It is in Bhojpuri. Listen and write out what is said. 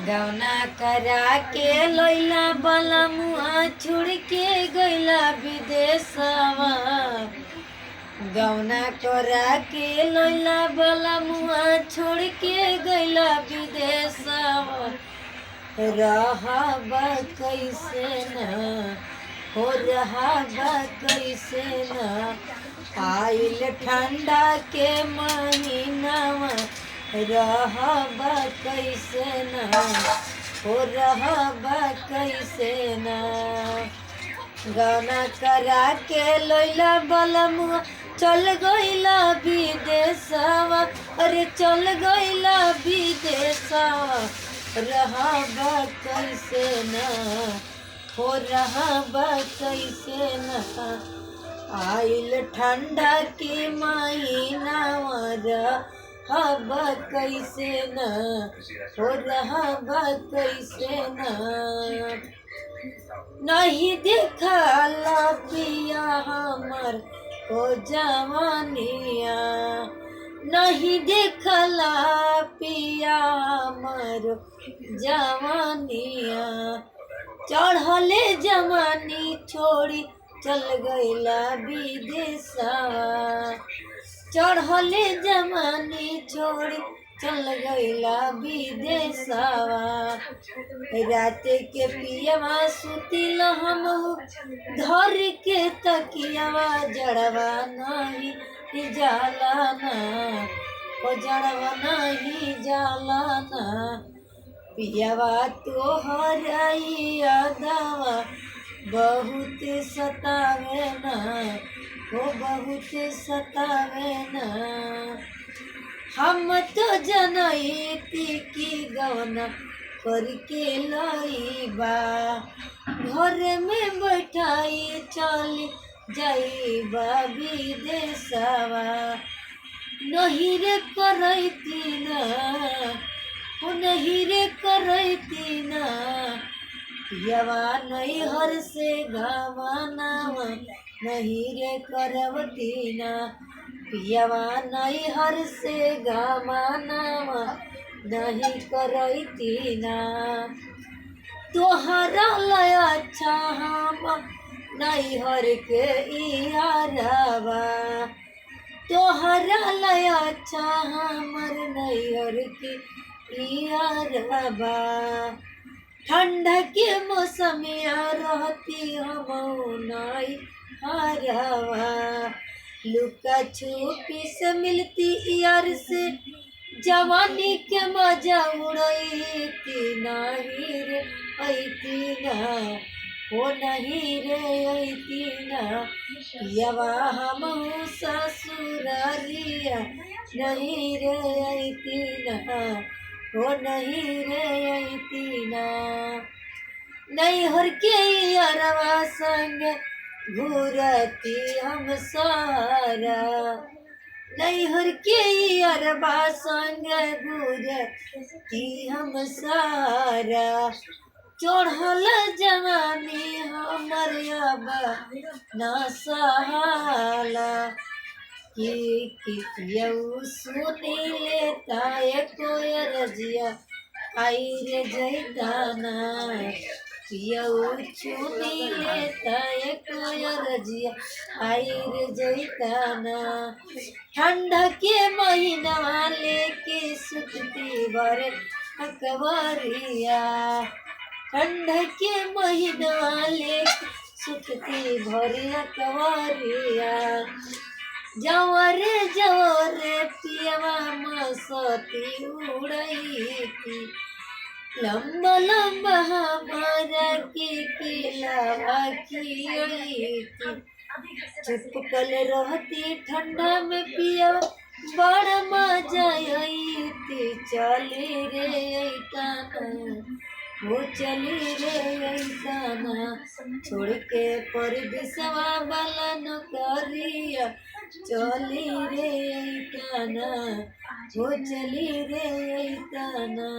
गौना करा के लैला वाला मुआ छोड़ के गैला विदेशवा। गौना करा के लैला वाला मुआ छोड़ के गैला विदेशवा। रहबा कैसे न हो रहबा कैसे न आइल ठंडा के महीनावा। रहबा कैसे न हो रहबा कैसे न गाना करा के लैला बलमुआ चल गइला विदेशवा। अरे चल गइला विदेशवा। रहबा कैसे न हो रहबा कैसे न आइल ठंडा के महीनावा। रहबा कैसे न हो रहबा कैसे न नहीं देखला पिया हमर हो जवानिया। नहीं देखला पिया हमर जवानिया। चढ़ले जवानी छोड़ी चल गइला विदेशवा। चढ़ले जवानी छोड़ी चल गइला विदेशवा। रात के पियवा सुतिल हम धर के तकियावा। जड़वा नहीं जाला ना ओ जड़वा नहीं जाला ना पियवा तोहर यादवा बहुत सतावे ना हो बहुत सतावे ना। हम तो जनैती की गौना करके लईबा घर में बैठाई चल जाइबा विदेशवा। नहीं रे करैती ना हो नहीं रे करैती ना पियवा नहीं हर से गवानावा। नहीं रे करवती ना पियवा नहीं हर से गवानावा। नहीं करैती ना तोहरा लया अच्छा हम नहीं हर के यारवा। तोहरा लया अच्छा हमर नहीं हर के यारवा। ठंडा के मौसम रहती हम नहीं हरवा। लुका छुपी से मिलती यार से जवानी के मजा उड़ती नहीं रे ऐती ना हो नहीं रे ऐती ना पियवा हम ससुरारिया। नहीं रे ऐती ना हो नहीं रे ऐती ना नहीं हर के यारवा संग घूरती हम सारा। नहीं हर के अरबा संग घूरती हम सारा। चढ़ल जवानी हमर अबा ना सहाला कि यऊ सुनी लेता कोयरजिया आई रे जैताना। यऊ चुनी लेता कोयरजिया आई रे जैताना। ठंडा के महीना लेके सुतती भरे अकबरिया। ठंडा के महीना लेके सुतती भरे अकबरिया। जवरे पियवा मसती उड़ैती। लंबा लंबा हमारा के किला खियैती। चिपकल रहती ठंडा में पियवा बड़ मजा आईती। चली रे ऐताना हो चली रे ऐताना छोड़ के परदेसवा वाला नौकरिया। चली रे ऐताना हो चली रे ऐताना।